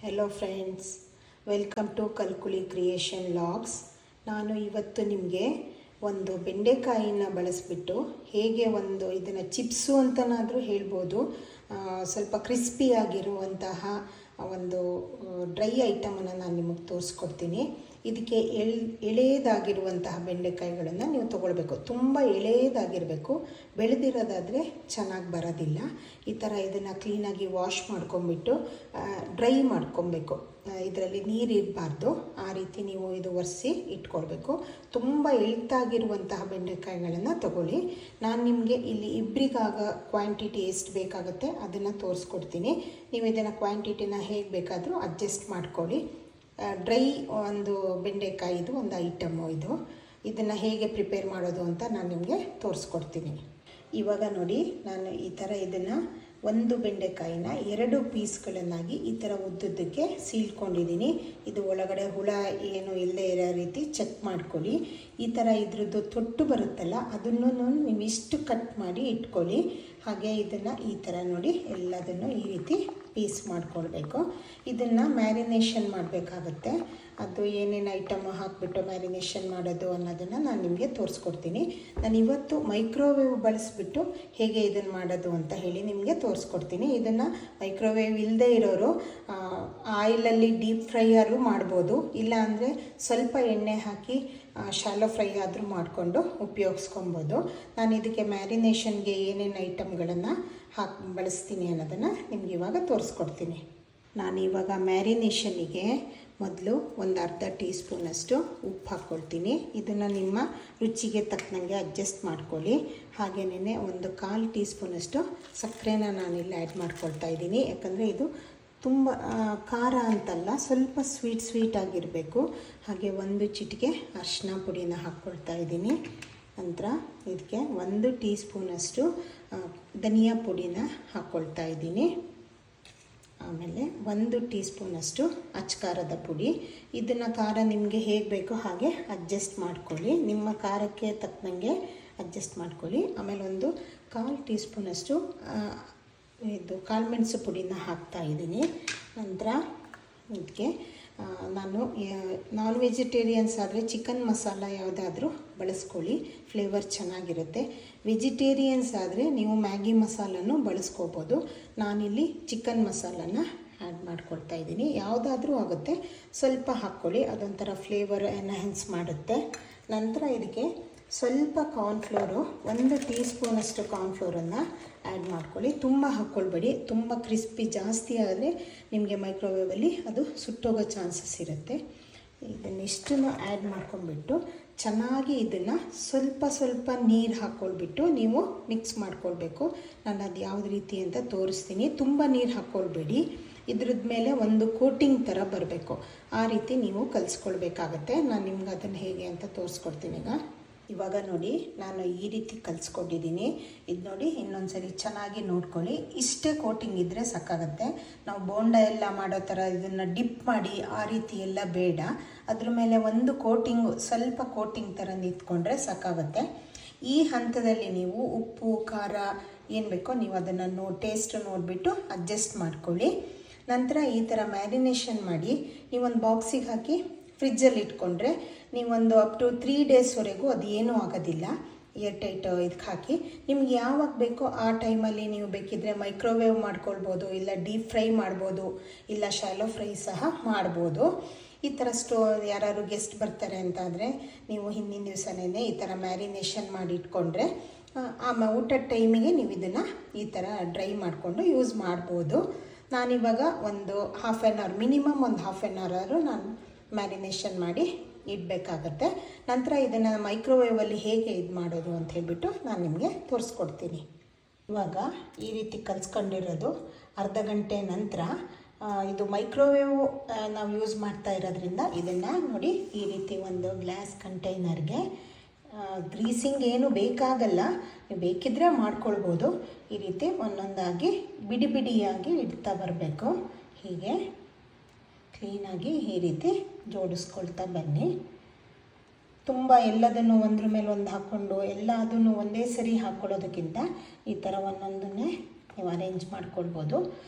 Hello friends, welcome to calculi creation logs. ನಾನು ಇವತ್ತು ನಿಮಗೆ ಒಂದು ಬೆಂಡೆಕಾಯಿನ ಬಳಸಿಬಿಟ್ಟು ಹೇಗೆ ಇದನ್ನು ಚಿಪ್ಸು ಅಂತನಾದರೂ ಹೇಳ್ಬೋದು, ಸ್ವಲ್ಪ ಕ್ರಿಸ್ಪಿಯಾಗಿರುವಂತಹ ಒಂದು ಡ್ರೈ ಐಟಮನ್ನು ನಾನು ನಿಮಗೆ ತೋರಿಸ್ಕೊಡ್ತೀನಿ. ಇದಕ್ಕೆ ಎಳೆಯದಾಗಿರುವಂತಹ ಬೆಂಡೆಕಾಯಿಗಳನ್ನು ನೀವು ತೊಗೊಳ್ಬೇಕು. ತುಂಬ ಎಳೆಯದಾಗಿರಬೇಕು, ಬೆಳೆದಿರೋದಾದರೆ ಚೆನ್ನಾಗಿ ಬರೋದಿಲ್ಲ. ಈ ಥರ ಇದನ್ನು ಕ್ಲೀನಾಗಿ ವಾಶ್ ಮಾಡ್ಕೊಂಬಿಟ್ಟು ಡ್ರೈ ಮಾಡ್ಕೊಬೇಕು. ಇದರಲ್ಲಿ ನೀರು ಇರಬಾರ್ದು, ಆ ರೀತಿ ನೀವು ಇದು ಒರೆಸಿ ಇಟ್ಕೊಳ್ಬೇಕು. ತುಂಬ ಎಳ್ತಾಗಿರುವಂತಹ ಬೆಂಡೆಕಾಯಿಗಳನ್ನು ತಗೊಳ್ಳಿ. ನಾನು ನಿಮಗೆ ಇಲ್ಲಿ ಇಬ್ಬರಿಗಾಗ ಕ್ವಾಂಟಿಟಿ ಎಷ್ಟು ಬೇಕಾಗುತ್ತೆ ಅದನ್ನು ತೋರಿಸ್ಕೊಡ್ತೀನಿ. ನೀವು ಇದನ್ನು ಕ್ವಾಂಟಿಟಿನ ಹೇಗೆ ಬೇಕಾದರೂ ಅಡ್ಜಸ್ಟ್ ಮಾಡ್ಕೊಳ್ಳಿ. ಡ್ರೈ ಒಂದು ಬೆಂಡೆಕಾಯಿದು ಒಂದು ಐಟಮು ಇದನ್ನು ಹೇಗೆ ಪ್ರಿಪೇರ್ ಮಾಡೋದು ಅಂತ ನಾನು ನಿಮಗೆ ತೋರಿಸ್ಕೊಡ್ತೀನಿ. ಇವಾಗ ನೋಡಿ, ನಾನು ಈ ಥರ ಇದನ್ನು ಒಂದು ಬೆಂಡೆಕಾಯಿನ 2 ಪೀಸ್ಗಳನ್ನಾಗಿ ಈ ಥರ ಉದ್ದುದ್ದಕ್ಕೆ ಸೀಳ್ಕೊಂಡಿದ್ದೀನಿ. ಇದು ಒಳಗಡೆ ಹುಳ ಏನು ಇಲ್ಲದೆ ಇರೋ ರೀತಿ ಚೆಕ್ ಮಾಡ್ಕೊಳ್ಳಿ. ಈ ಥರ ಇದ್ರದ್ದು ತೊಟ್ಟು ಬರುತ್ತಲ್ಲ, ಅದನ್ನು ನೀವು ಇಷ್ಟು ಕಟ್ ಮಾಡಿ ಇಟ್ಕೊಳ್ಳಿ. ಹಾಗೆ ಇದನ್ನು ಈ ಥರ ನೋಡಿ ಎಲ್ಲದನ್ನು ಈ ರೀತಿ ಪೀಸ್ ಮಾಡ್ಕೊಳ್ಬೇಕು. ಇದನ್ನು ಮ್ಯಾರಿನೇಷನ್ ಮಾಡಬೇಕಾಗತ್ತೆ. ಅದು ಏನೇನು ಐಟಮು ಹಾಕಿಬಿಟ್ಟು ಮ್ಯಾರಿನೇಷನ್ ಮಾಡೋದು ಅನ್ನೋದನ್ನು ನಾನು ನಿಮಗೆ ತೋರಿಸ್ಕೊಡ್ತೀನಿ. ನಾನು ಇವತ್ತು ಮೈಕ್ರೋವೇವ್ ಬಳಸಿಬಿಟ್ಟು ಹೇಗೆ ಇದನ್ನು ಮಾಡೋದು ಅಂತ ಹೇಳಿ ನಿಮಗೆ ತೋರಿಸ್ಕೊಡ್ತೀನಿ. ಇದನ್ನು ಮೈಕ್ರೋವೇವ್ ಇಲ್ಲದೆ ಇರೋರು ಆಯಿಲಲ್ಲಿ ಡೀಪ್ ಫ್ರೈ ಆದರೂ ಮಾಡ್ಬೋದು, ಇಲ್ಲ ಅಂದರೆ ಸ್ವಲ್ಪ ಎಣ್ಣೆ ಹಾಕಿ ಶಾಲೋ ಫ್ರೈ ಆದರೂ ಮಾಡಿಕೊಂಡು ಉಪಯೋಗಿಸ್ಕೊಬೋದು. ನಾನು ಇದಕ್ಕೆ ಮ್ಯಾರಿನೇಷನ್ಗೆ ಏನೇನು ಐಟಮ್ಗಳನ್ನು ಬಳಸ್ತೀನಿ ಅನ್ನೋದನ್ನು ನಿಮ್ಗೆ ಇವಾಗ ತೋರಿಸ್ಕೊಡ್ತೀನಿ. ನಾನಿವಾಗ ಮ್ಯಾರಿನೇಷನಿಗೆ ಮೊದಲು ಒಂದು ಅರ್ಧ ಟೀ ಸ್ಪೂನಷ್ಟು ಉಪ್ಪು ಹಾಕ್ಕೊಳ್ತೀನಿ. ಇದನ್ನು ನಿಮ್ಮ ರುಚಿಗೆ ತಕ್ಕನಂಗೆ ಅಡ್ಜಸ್ಟ್ ಮಾಡ್ಕೊಳ್ಳಿ. ಹಾಗೆಯೇ ಒಂದು 1/4 ಟೀ ಸ್ಪೂನಷ್ಟು ಸಕ್ಕರೆನ ನಾನಿಲ್ಲಿ ಆ್ಯಡ್ ಮಾಡ್ಕೊಳ್ತಾ ಇದ್ದೀನಿ. ಯಾಕಂದರೆ ಇದು ತುಂಬ ಖಾರ ಅಂತಲ್ಲ, ಸ್ವಲ್ಪ ಸ್ವೀಟ್ ಆಗಿರಬೇಕು. ಹಾಗೆ 1 ಚಿಟಿಕೆ ಅರಿಶಿನ ಪುಡಿನ ಹಾಕ್ಕೊಳ್ತಾ ಇದ್ದೀನಿ. ನಂತರ ಇದಕ್ಕೆ 1 ಟೀ ಸ್ಪೂನಷ್ಟು ಧನಿಯಾ ಪುಡಿನ ಹಾಕ್ಕೊಳ್ತಾ ಇದ್ದೀನಿ. ಆಮೇಲೆ 1 ಟೀ ಸ್ಪೂನಷ್ಟು ಅಚ್ಚಕಾರದ ಪುಡಿ. ಇದನ್ನು ಖಾರ ನಿಮಗೆ ಹೇಗೆ ಬೇಕೋ ಹಾಗೆ ಅಡ್ಜಸ್ಟ್ ಮಾಡ್ಕೊಳ್ಳಿ, ನಿಮ್ಮ ಖಾರಕ್ಕೆ ತಕ್ಕನಂಗೆ ಅಡ್ಜಸ್ಟ್ ಮಾಡ್ಕೊಳ್ಳಿ. ಆಮೇಲೆ 1/4 ಟೀ ಸ್ಪೂನಷ್ಟು ಕಾಳುಮೆಣಸು ಪುಡಿನ ಹಾಕ್ತಾ ಇದ್ದೀನಿ. ನಂತರ ಇದಕ್ಕೆ ನಾನು ನಾನ್ ವೆಜಿಟೇರಿಯನ್ಸ್ ಆದರೆ ಚಿಕನ್ ಮಸಾಲ ಯಾವುದಾದ್ರೂ ಬಳಸ್ಕೊಳ್ಳಿ, ಫ್ಲೇವರ್ ಚೆನ್ನಾಗಿರುತ್ತೆ. ವೆಜಿಟೇರಿಯನ್ಸ್ ಆದರೆ ನೀವು ಮ್ಯಾಗಿ ಮಸಾಲನೂ ಬಳಸ್ಕೋಬೋದು. ನಾನಿಲ್ಲಿ ಚಿಕನ್ ಮಸಾಲನ ಆ್ಯಡ್ ಮಾಡ್ಕೊಳ್ತಾ ಇದ್ದೀನಿ. ಯಾವುದಾದ್ರೂ ಆಗುತ್ತೆ, ಸ್ವಲ್ಪ ಹಾಕ್ಕೊಳ್ಳಿ, ಅದೊಂಥರ ಫ್ಲೇವರ್ ಎನ್ಹ್ಯಾನ್ಸ್ ಮಾಡುತ್ತೆ. ನಂತರ ಇದಕ್ಕೆ ಸ್ವಲ್ಪ ಕಾರ್ನ್ಫ್ಲೋರು, 1 ಟೀ ಸ್ಪೂನಷ್ಟು ಕಾರ್ನ್ಫ್ಲೋರನ್ನು ಆ್ಯಡ್ ಮಾಡ್ಕೊಳ್ಳಿ. ತುಂಬ ಹಾಕ್ಕೊಳ್ಬೇಡಿ, ತುಂಬ ಕ್ರಿಸ್ಪಿ ಜಾಸ್ತಿ ಆದರೆ ನಿಮಗೆ ಮೈಕ್ರೋವೇವಲ್ಲಿ ಅದು ಸುಟ್ಟೋಗೋ ಚಾನ್ಸಸ್ ಇರುತ್ತೆ. ಇದನ್ನಿಷ್ಟನ್ನು ಆ್ಯಡ್ ಮಾಡ್ಕೊಂಡ್ಬಿಟ್ಟು ಚೆನ್ನಾಗಿ ಇದನ್ನು ಸ್ವಲ್ಪ ನೀರು ಹಾಕ್ಕೊಳ್ಬಿಟ್ಟು ನೀವು ಮಿಕ್ಸ್ ಮಾಡ್ಕೊಳ್ಬೇಕು. ನಾನು ಅದು ಯಾವ್ದು ರೀತಿ ಅಂತ ತೋರಿಸ್ತೀನಿ. ತುಂಬ ನೀರು ಹಾಕ್ಕೊಳ್ಬೇಡಿ, ಇದ್ರದ್ದು ಮೇಲೆ ಒಂದು ಕೋಟಿಂಗ್ ಥರ ಬರಬೇಕು, ಆ ರೀತಿ ನೀವು ಕಲಿಸ್ಕೊಳ್ಬೇಕಾಗತ್ತೆ. ನಾನು ನಿಮ್ಗೆ ಅದನ್ನು ಹೇಗೆ ಅಂತ ತೋರಿಸ್ಕೊಡ್ತೀನಿ. ಇವಾಗ ನೋಡಿ, ನಾನು ಈ ರೀತಿ ಕಲಿಸ್ಕೊಂಡಿದ್ದೀನಿ. ಇದು ನೋಡಿ, ಇನ್ನೊಂದು ಸರಿ ಚೆನ್ನಾಗಿ ನೋಡ್ಕೊಳ್ಳಿ. ಇಷ್ಟೇ ಕೋಟಿಂಗ್ ಇದ್ದರೆ ಸಾಕಾಗತ್ತೆ. ನಾವು ಬೋಂಡ ಎಲ್ಲ ಮಾಡೋ ಥರ ಇದನ್ನು ಡಿಪ್ ಮಾಡಿ ಆ ರೀತಿ ಎಲ್ಲ ಬೇಡ. ಅದ್ರ ಮೇಲೆ ಒಂದು ಕೋಟಿಂಗು, ಸ್ವಲ್ಪ ಕೋಟಿಂಗ್ ಥರ ನಿಂತ್ಕೊಂಡ್ರೆ ಸಾಕಾಗುತ್ತೆ. ಈ ಹಂತದಲ್ಲಿ ನೀವು ಉಪ್ಪು ಖಾರ ಏನು ಬೇಕೋ ನೀವು ಅದನ್ನು ಟೇಸ್ಟ್ ನೋಡಿಬಿಟ್ಟು ಅಡ್ಜಸ್ಟ್ ಮಾಡ್ಕೊಳ್ಳಿ. ನಂತರ ಈ ಥರ ಮ್ಯಾರಿನೇಷನ್ ಮಾಡಿ ನೀವೊಂದು ಬಾಕ್ಸಿಗೆ ಹಾಕಿ ಫ್ರಿಜ್ಜಲ್ಲಿ ಇಟ್ಕೊಂಡ್ರೆ ನೀವೊಂದು ಅಪ್ ಟು 3 ಡೇಸ್ವರೆಗೂ ಅದು ಏನೂ ಆಗೋದಿಲ್ಲ. ಏರ್ಟೈಟ್ ಇದಕ್ಕೆ ಹಾಕಿ ನಿಮ್ಗೆ ಯಾವಾಗ ಬೇಕೋ ಆ ಟೈಮಲ್ಲಿ ನೀವು ಬೇಕಿದ್ದರೆ ಮೈಕ್ರೋವೇವ್ ಮಾಡ್ಕೊಳ್ಬೋದು, ಇಲ್ಲ ಡೀಪ್ ಫ್ರೈ ಮಾಡ್ಬೋದು, ಇಲ್ಲ ಶಾಲೋ ಫ್ರೈ ಸಹ ಮಾಡ್ಬೋದು. ಈ ಥರ ಯಾರು ಗೆಸ್ಟ್ ಬರ್ತಾರೆ ಅಂತಾದರೆ ನೀವು ಹಿಂದಿನ ದಿವಸನೇ ಈ ಥರ ಮ್ಯಾರಿನೇಷನ್ ಮಾಡಿ ಇಟ್ಕೊಂಡ್ರೆ ಊಟದ ಟೈಮಿಗೆ ನೀವು ಇದನ್ನು ಈ ಥರ ಡ್ರೈ ಮಾಡಿಕೊಂಡು ಯೂಸ್ ಮಾಡ್ಬೋದು. ನಾನಿವಾಗ ಒಂದು ಮಿನಿಮಮ್ ಒಂದು ಹಾಫ್ ಆನ್ ಅವರ್ ನಾನು ಮ್ಯಾರಿನೇಷನ್ ಮಾಡಿ ಇಡಬೇಕಾಗತ್ತೆ. ನಂತರ ಇದನ್ನು ಮೈಕ್ರೋವೇವಲ್ಲಿ ಹೇಗೆ ಇದು ಮಾಡೋದು ಅಂತ ಹೇಳ್ಬಿಟ್ಟು ನಾನು ನಿಮಗೆ ತೋರಿಸ್ಕೊಡ್ತೀನಿ. ಇವಾಗ ಈ ರೀತಿ ಕಲಿಸ್ಕೊಂಡಿರೋದು ಅರ್ಧ ಗಂಟೆ ನಂತರ ಇದು ಮೈಕ್ರೋವೇವ್ ನಾವು ಯೂಸ್ ಮಾಡ್ತಾ ಇರೋದ್ರಿಂದ ಇದನ್ನು ನೋಡಿ ಈ ರೀತಿ ಒಂದು ಗ್ಲಾಸ್ ಕಂಟೈನರ್ಗೆ ಗ್ರೀಸಿಂಗ್ ಏನು ಬೇಕಾಗಲ್ಲ, ಬೇಕಿದ್ದರೆ ಮಾಡ್ಕೊಳ್ಬೋದು. ಈ ರೀತಿ ಒಂದೊಂದಾಗಿ ಬಿಡಿಯಾಗಿ ಇಡ್ತಾ ಬರಬೇಕು. ಹೀಗೆ ಕ್ಲೀನಾಗಿ ಈ ರೀತಿ ಜೋಡಿಸ್ಕೊಳ್ತಾ ಬನ್ನಿ. ತುಂಬ ಎಲ್ಲದನ್ನು ಒಂದ್ರ ಮೇಲೆ ಒಂದು ಹಾಕ್ಕೊಂಡು ಎಲ್ಲದನ್ನು ಒಂದೇ ಸರಿ ಹಾಕ್ಕೊಳ್ಳೋದಕ್ಕಿಂತ ಈ ಥರ ಒಂದೊಂದನ್ನೇ ನೀವು ಅರೇಂಜ್ ಮಾಡ್ಕೊಳ್ಬೋದು.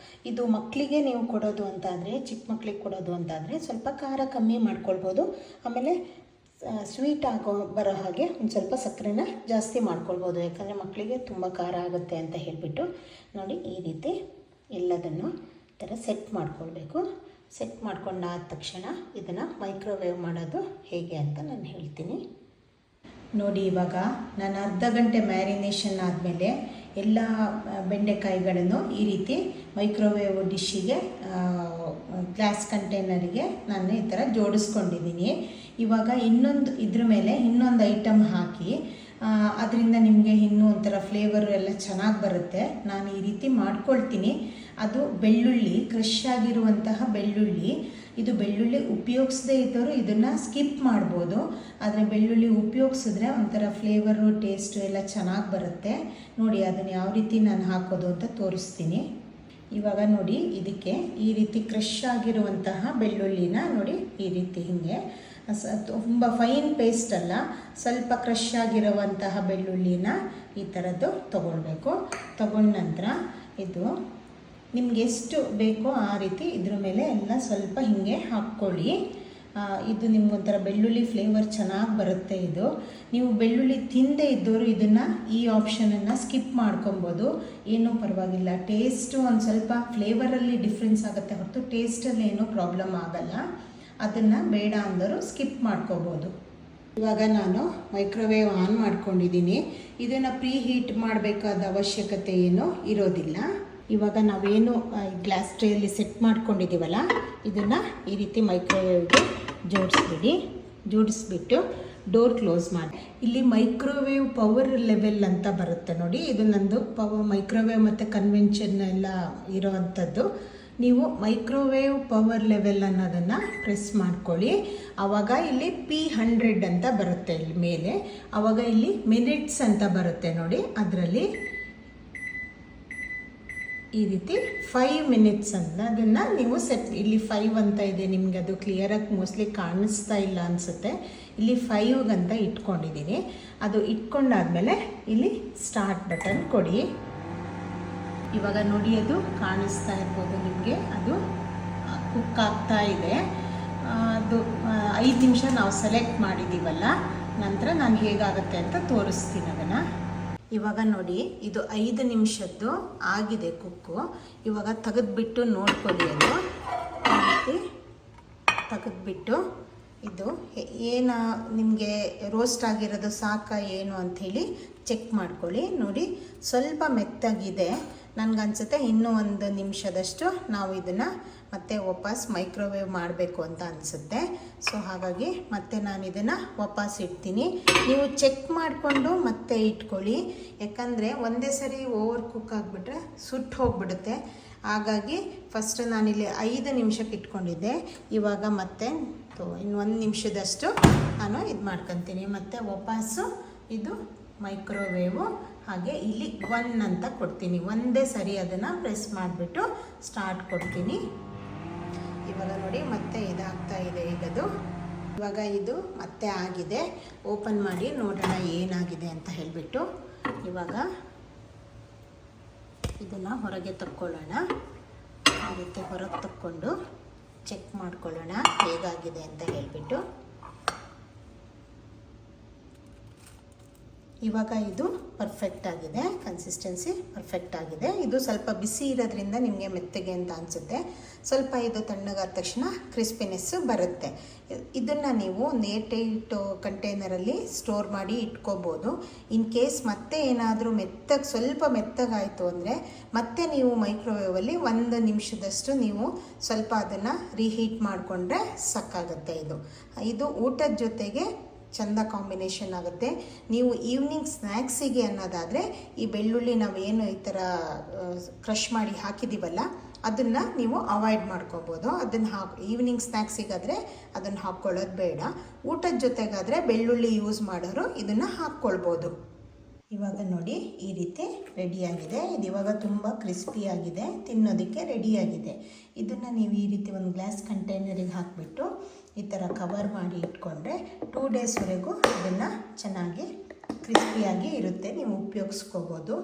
ಇದು ಮಕ್ಕಳಿಗೆ ನೀವು ಕೊಡೋದು ಅಂತಾದರೆ, ಚಿಕ್ಕ ಮಕ್ಕಳಿಗೆ ಕೊಡೋದು ಅಂತಾದರೆ ಸ್ವಲ್ಪ ಖಾರ ಕಮ್ಮಿ ಮಾಡ್ಕೊಳ್ಬೋದು. ಆಮೇಲೆ ಸ್ವೀಟ್ ಬರೋ ಹಾಗೆ ಒಂದು ಸ್ವಲ್ಪ ಸಕ್ಕರೆನ ಜಾಸ್ತಿ ಮಾಡ್ಕೊಳ್ಬೋದು, ಯಾಕಂದರೆ ಮಕ್ಕಳಿಗೆ ತುಂಬ ಖಾರ ಆಗುತ್ತೆ ಅಂತ ಹೇಳಿಬಿಟ್ಟು. ನೋಡಿ, ಈ ರೀತಿ ಎಲ್ಲದನ್ನು ಈ ಥರ ಸೆಟ್ ಮಾಡ್ಕೊಳ್ಬೇಕು. ಸೆಟ್ ಮಾಡ್ಕೊಂಡಾದ ತಕ್ಷಣ ಇದನ್ನು ಮೈಕ್ರೋವೇವ್ ಮಾಡೋದು ಹೇಗೆ ಅಂತ ನಾನು ಹೇಳ್ತೀನಿ. ನೋಡಿ, ಇವಾಗ ನಾನು ಅರ್ಧ ಗಂಟೆ ಮ್ಯಾರಿನೇಷನ್ ಆದಮೇಲೆ ಎಲ್ಲ ಬೆಂಡೆಕಾಯಿಗಳನ್ನು ಈ ರೀತಿ ಮೈಕ್ರೋವೇವ್ ಡಿಶ್ಶಿಗೆ ಗ್ಲಾಸ್ ಕಂಟೈನರಿಗೆ ನಾನು ಈ ಥರ ಜೋಡಿಸ್ಕೊಂಡಿದ್ದೀನಿ. ಇವಾಗ ಇದ್ರ ಮೇಲೆ ಇನ್ನೊಂದು ಐಟಮ್ ಹಾಕಿ ಅದರಿಂದ ನಿಮಗೆ ಇನ್ನೂ ಒಂಥರ ಫ್ಲೇವರು ಎಲ್ಲ ಚೆನ್ನಾಗಿ ಬರುತ್ತೆ. ನಾನು ಈ ರೀತಿ ಮಾಡ್ಕೊಳ್ತೀನಿ. ಅದು ಬೆಳ್ಳುಳ್ಳಿ, ಕ್ರಷ್ ಆಗಿರುವಂತಹ ಬೆಳ್ಳುಳ್ಳಿ. ಇದು ಬೆಳ್ಳುಳ್ಳಿ ಉಪಯೋಗಿಸದೇ ಇದ್ದವರು ಇದನ್ನು ಸ್ಕಿಪ್ ಮಾಡ್ಬೋದು, ಆದರೆ ಬೆಳ್ಳುಳ್ಳಿ ಉಪಯೋಗಿಸಿದ್ರೆ ಒಂಥರ ಫ್ಲೇವರು, ಟೇಸ್ಟು ಎಲ್ಲ ಚೆನ್ನಾಗಿ ಬರುತ್ತೆ. ನೋಡಿ, ಅದನ್ನು ಯಾವ ರೀತಿ ನಾನು ಹಾಕೋದು ಅಂತ ತೋರಿಸ್ತೀನಿ. ಇವಾಗ ನೋಡಿ, ಇದಕ್ಕೆ ಈ ರೀತಿ ಕ್ರಷ್ ಆಗಿರುವಂತಹ ಬೆಳ್ಳುಳ್ಳಿನ ನೋಡಿ ಈ ರೀತಿ ಹೀಗೆ ತುಂಬ ಫೈನ್ ಪೇಸ್ಟ್ ಅಲ್ಲ, ಸ್ವಲ್ಪ ಕ್ರಷ್ ಆಗಿರುವಂತಹ ಬೆಳ್ಳುಳ್ಳಿನ ಈ ಥರದ್ದು ತೊಗೊಳ್ಬೇಕು. ತಗೊಂಡ ನಂತರ ಇದು ನಿಮ್ಗೆ ಎಷ್ಟು ಬೇಕೋ ಆ ರೀತಿ ಇದ್ರ ಮೇಲೆ ಎಲ್ಲ ಸ್ವಲ್ಪ ಹೀಗೆ ಹಾಕ್ಕೊಳ್ಳಿ. ಇದು ನಿಮ್ಗೊಂಥರ ಬೆಳ್ಳುಳ್ಳಿ ಫ್ಲೇವರ್ ಚೆನ್ನಾಗಿ ಬರುತ್ತೆ. ಇದು ನೀವು ಬೆಳ್ಳುಳ್ಳಿ ತಿಂದೇ ಇದ್ದವರು ಇದನ್ನು ಈ ಆಪ್ಷನನ್ನು ಸ್ಕಿಪ್ ಮಾಡ್ಕೊಬೋದು, ಏನೂ ಪರವಾಗಿಲ್ಲ. ಟೇಸ್ಟು ಒಂದು ಸ್ವಲ್ಪ ಫ್ಲೇವರಲ್ಲಿ ಡಿಫ್ರೆನ್ಸ್ ಆಗುತ್ತೆ ಹೊರತು ಟೇಸ್ಟಲ್ಲಿ ಏನೂ ಪ್ರಾಬ್ಲಮ್ ಆಗಲ್ಲ. ಅದನ್ನು ಬೇಡ ಅಂದರೂ ಸ್ಕಿಪ್ ಮಾಡ್ಕೋಬೋದು. ಇವಾಗ ನಾನು ಮೈಕ್ರೋವೇವ್ ಆನ್ ಮಾಡ್ಕೊಂಡಿದ್ದೀನಿ. ಇದನ್ನು ಪ್ರೀ ಹೀಟ್ ಮಾಡಬೇಕಾದ ಅವಶ್ಯಕತೆ ಏನೂ ಇರೋದಿಲ್ಲ. ಇವಾಗ ನಾವೇನು ಗ್ಲಾಸ್ ಟ್ರೇಯಲ್ಲಿ ಸೆಟ್ ಮಾಡ್ಕೊಂಡಿದ್ದೀವಲ್ಲ, ಇದನ್ನು ಈ ರೀತಿ ಮೈಕ್ರೋವೇವ್ಗೆ ಜೋಡಿಸ್ಬಿಟ್ಟು ಡೋರ್ ಕ್ಲೋಸ್ ಮಾಡಿ. ಇಲ್ಲಿ ಮೈಕ್ರೋವೇವ್ ಪವರ್ ಲೆವೆಲ್ ಅಂತ ಬರುತ್ತೆ ನೋಡಿ. ಇದು ನಂದು ಮೈಕ್ರೋವೇವ್ ಮತ್ತು ಕನ್ವೆನ್ಷನ್ ಎಲ್ಲ ಇರೋವಂಥದ್ದು. ನೀವು ಮೈಕ್ರೋವೇವ್ ಪವರ್ ಲೆವೆಲ್ ಅನ್ನೋದನ್ನು ಪ್ರೆಸ್ ಮಾಡ್ಕೊಳ್ಳಿ. ಆವಾಗ ಇಲ್ಲಿ P100 ಅಂತ ಬರುತ್ತೆ ಇಲ್ಲಿ ಮೇಲೆ. ಆವಾಗ ಇಲ್ಲಿ ಮಿನಿಟ್ಸ್ ಅಂತ ಬರುತ್ತೆ ನೋಡಿ, ಅದರಲ್ಲಿ ಈ ರೀತಿ 5 ಮಿನಿಟ್ಸ್ ಅಂತ ಅದನ್ನು ನೀವು ಸೆಟ್. ಇಲ್ಲಿ 5 ಅಂತ ಇದೆ, ನಿಮಗೆ ಅದು ಕ್ಲಿಯರಾಗಿ ಮೋಸ್ಟ್ಲಿ ಕಾಣಿಸ್ತಾ ಇಲ್ಲ ಅನಿಸುತ್ತೆ. ಇಲ್ಲಿ 5 ಅಂತ ಇಟ್ಕೊಂಡಿದ್ದೀನಿ. ಅದು ಇಟ್ಕೊಂಡಾದ್ಮೇಲೆ ಇಲ್ಲಿ ಸ್ಟಾರ್ಟ್ ಬಟನ್ ಕೊಡಿ. ಇವಾಗ ನೋಡಿ, ಅದು ಕಾಣಿಸ್ತಾ ಇರ್ಬೋದು ನಿಮಗೆ, ಅದು ಕುಕ್ ಆಗ್ತಾ ಇದೆ. ಅದು 5 ನಿಮಿಷ ನಾವು ಸೆಲೆಕ್ಟ್ ಮಾಡಿದ್ದೀವಲ್ಲ, ನಂತರ ನಾನು ಹೇಗಾಗುತ್ತೆ ಅಂತ ತೋರಿಸ್ತೀನಿ ಅದನ್ನು. ಇವಾಗ ನೋಡಿ, ಇದು 5 ನಿಮಿಷದ್ದು ಆಗಿದೆ ಕುಕ್ಕು. ಇವಾಗ ತೆಗೆದ್ಬಿಟ್ಟು ನೋಡ್ಕೊಳ್ಳಿ. ಅದು ತೆಗೆದ್ಬಿಟ್ಟು ಇದು ಏನು ನಿಮಗೆ ರೋಸ್ಟ್ ಆಗಿರೋದು ಸಾಕಾ ಏನು ಅಂಥೇಳಿ ಚೆಕ್ ಮಾಡ್ಕೊಳ್ಳಿ. ನೋಡಿ, ಸ್ವಲ್ಪ ಮೆತ್ತಾಗಿದೆ. ನನಗನ್ಸುತ್ತೆ ಇನ್ನೂ 1 ನಿಮಿಷದಷ್ಟು ನಾವು ಇದನ್ನು ಮತ್ತೆ ವಾಪಸ್ ಮೈಕ್ರೋವೇವ್ ಮಾಡಬೇಕು ಅಂತ ಅನಿಸುತ್ತೆ. ಸೊ ಹಾಗಾಗಿ ಮತ್ತೆ ನಾನು ಇದನ್ನು ವಾಪಸ್ ಇಡ್ತೀನಿ. ನೀವು ಚೆಕ್ ಮಾಡಿಕೊಂಡು ಮತ್ತೆ ಇಟ್ಕೊಳ್ಳಿ, ಯಾಕಂದರೆ ಒಂದೇ ಸರಿ ಓವರ್ ಕುಕ್ ಆಗಿಬಿಟ್ರೆ ಸುಟ್ಟು ಹೋಗಿಬಿಡುತ್ತೆ. ಹಾಗಾಗಿ ಫಸ್ಟ್ ನಾನಿಲ್ಲಿ 5 ನಿಮಿಷಕ್ಕೆ ಇಟ್ಕೊಂಡಿದ್ದೆ. ಇವಾಗ ಮತ್ತೆ ಇನ್ನು 1 ನಿಮಿಷದಷ್ಟು ನಾನು ಇದು ಮಾಡ್ಕೊತೀನಿ. ಮತ್ತು ವಾಪಸ್ಸು ಇದು ಮೈಕ್ರೋವೇವು. ಹಾಗೆ ಇಲ್ಲಿ 1 ಅಂತ ಕೊಡ್ತೀನಿ. ಒಂದೇ ಸರಿ ಅದನ್ನು ಪ್ರೆಸ್ ಮಾಡಿಬಿಟ್ಟು ಸ್ಟಾರ್ಟ್ ಕೊಡ್ತೀನಿ. ಇವಾಗ ನೋಡಿ, ಮತ್ತೆ ಇದಾಗ್ತಾ ಇದೆ ಈಗದು. ಇವಾಗ ಇದು ಮತ್ತೆ ಆಗಿದೆ. ಓಪನ್ ಮಾಡಿ ನೋಡೋಣ ಏನಾಗಿದೆ ಅಂತ ಹೇಳಿಬಿಟ್ಟು. ಇವಾಗ ಇದನ್ನು ಹೊರಗೆ ತಕ್ಕೊಳ್ಳೋಣ. ಆ ರೀತಿ ಹೊರಗೆ ತಕ್ಕೊಂಡು ಚೆಕ್ ಮಾಡ್ಕೊಳ್ಳೋಣ ಹೇಗಾಗಿದೆ ಅಂತ ಹೇಳಿಬಿಟ್ಟು. ಇವಾಗ ಇದು ಪರ್ಫೆಕ್ಟ್ ಆಗಿದೆ, ಕನ್ಸಿಸ್ಟೆನ್ಸಿ ಪರ್ಫೆಕ್ಟ್ ಆಗಿದೆ. ಇದು ಸ್ವಲ್ಪ ಬಿಸಿ ಇರೋದ್ರಿಂದ ನಿಮಗೆ ಮೆತ್ತಗೆ ಅಂತ ಅನಿಸುತ್ತೆ. ಸ್ವಲ್ಪ ಇದು ತಣ್ಣಗಾದ ತಕ್ಷಣ ಕ್ರಿಸ್ಪಿನೆಸ್ಸು ಬರುತ್ತೆ. ಇದನ್ನು ನೀವು ಒಂದು ಏರ್ಟೈಟ್ ಕಂಟೈನರಲ್ಲಿ ಸ್ಟೋರ್ ಮಾಡಿ ಇಟ್ಕೋಬೋದು. ಇನ್ ಕೇಸ್ ಮತ್ತೆ ಏನಾದರೂ ಸ್ವಲ್ಪ ಮೆತ್ತಗಾಯಿತು ಅಂದರೆ ಮತ್ತೆ ನೀವು ಮೈಕ್ರೋವೇವಲ್ಲಿ 1 ನಿಮಿಷದಷ್ಟು ನೀವು ಸ್ವಲ್ಪ ಅದನ್ನು ರೀಹೀಟ್ ಮಾಡಿಕೊಂಡ್ರೆ ಸಾಕಾಗುತ್ತೆ. ಇದು ಊಟದ ಜೊತೆಗೆ ಚೆಂದ ಕಾಂಬಿನೇಷನ್ ಆಗುತ್ತೆ. ನೀವು ಈವ್ನಿಂಗ್ ಸ್ನ್ಯಾಕ್ಸಿಗೆ ಅನ್ನೋದಾದರೆ ಈ ಬೆಳ್ಳುಳ್ಳಿ ನಾವೇನು ಈ ಥರ ಕ್ರಷ್ ಮಾಡಿ ಹಾಕಿದ್ದೀವಲ್ಲ, ಅದನ್ನು ನೀವು ಅವಾಯ್ಡ್ ಮಾಡ್ಕೋಬೋದು. ಅದನ್ನು ಈವ್ನಿಂಗ್ ಸ್ನ್ಯಾಕ್ಸಿಗಾದರೆ ಅದನ್ನು ಹಾಕ್ಕೊಳ್ಳೋದು ಬೇಡ. ಊಟದ ಜೊತೆಗಾದರೆ ಬೆಳ್ಳುಳ್ಳಿ ಯೂಸ್ ಮಾಡೋರು ಇದನ್ನು ಹಾಕ್ಕೊಳ್ಬೋದು. ಇವಾಗ ನೋಡಿ, ಈ ರೀತಿ ರೆಡಿಯಾಗಿದೆ. ಇದು ಇವಾಗ ತುಂಬ ಕ್ರಿಸ್ಪಿಯಾಗಿದೆ, ತಿನ್ನೋದಕ್ಕೆ ರೆಡಿಯಾಗಿದೆ. ಇದನ್ನು ನೀವು ಈ ರೀತಿ ಒಂದು ಗ್ಲಾಸ್ ಕಂಟೈನರಿಗೆ ಹಾಕಿಬಿಟ್ಟು ಈ ಥರ ಕವರ್ ಮಾಡಿ ಇಟ್ಕೊಂಡ್ರೆ 2 ಡೇಸ್ವರೆಗೂ ಇದನ್ನು ಚೆನ್ನಾಗಿ ಕ್ರಿಸ್ಪಿಯಾಗಿ ಇರುತ್ತೆ, ನೀವು ಉಪಯೋಗಿಸ್ಕೋಬೋದು.